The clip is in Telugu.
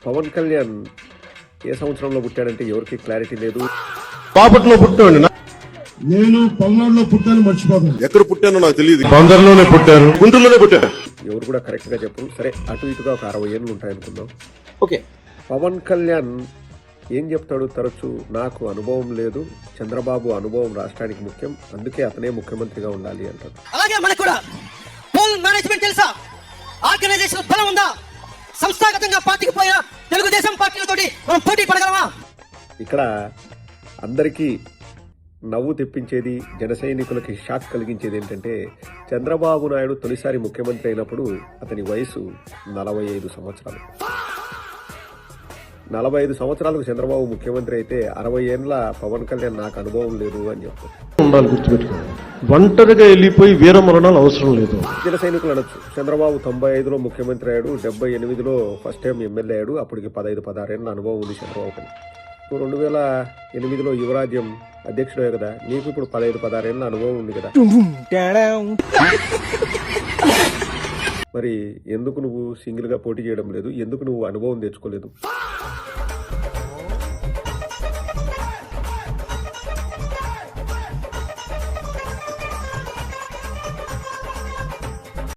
పవన్ కళ్యాణ్ ఏ సంవత్సరంలో పుట్టాడంటే ఎవరికి క్లారిటీ లేదు. బాపట్లో పుట్టాడు. నేను పల్నాడులో పుట్టాను, మర్చిపోతాను. ఎక్కడ పుట్టానో నాకు తెలియదు. బందర్లోనే పుట్టారు, గుంటూరులోనే పుట్టారు. ఎవరు కూడా కరెక్ట్ గా చెప్పరు. సరే, అటు ఇటుగా ఒక 60 ఏళ్ళు ఉంటాయనుకుందాం. ఓకే, పవన్ కళ్యాణ్ ఏం చెప్తాడు తరచూ? నాకు అనుభవం లేదు, చంద్రబాబు అనుభవం రాష్ట్రానికి ముఖ్యం, అందుకే అతనే ముఖ్యమంత్రిగా ఉండాలి అంటాడు. అలాగే మనకు కూడా పోల్ మేనేజ్మెంట్ తెలుసా? ఆర్గనైజేషన్ బలం ఉందా? సంస్థాగతంగా పార్టీకి పోయిన తెలుగుదేశం పార్టీలతోటి మనం పోటీ పడగలమా? ఇక్కడ అందరికీ నవ్వు తెప్పించేది, జన సైనికులకి షాక్ కలిగించేది ఏంటంటే, చంద్రబాబు నాయుడు తొలిసారి ముఖ్యమంత్రి అయినప్పుడు అతని వయసు 45 సంవత్సరాలు. 45 సంవత్సరాలకు చంద్రబాబు ముఖ్యమంత్రి అయితే 60 ఏళ్ళ పవన్ కళ్యాణ్ నాకు అనుభవం లేదు అని చెప్తారు. ఉండాలి, గుర్తుపెట్టుకోండి. ఒంటరిగా వెళ్ళిపోయి వీర మరణాలు అవసరం లేదు. జన సైనికులు అనొచ్చు, చంద్రబాబు 95లో ముఖ్యమంత్రి అయ్యాడు, 78లో ఫస్ట్ టైం ఎమ్మెల్యే అయ్యాడు, అప్పటికి 15-16 ఏళ్ళ అనుభవం ఉంది చంద్రబాబుకి. ఇప్పుడు 2008లో యువరాజ్యం అధ్యక్షుడే కదా, నీకు ఇప్పుడు 15-16 ఏళ్ళ అనుభవం ఉంది కదా, మరి ఎందుకు నువ్వు సింగిల్ గా పోటీ చేయడం లేదు? ఎందుకు నువ్వు అనుభవం తెచ్చుకోలేదు?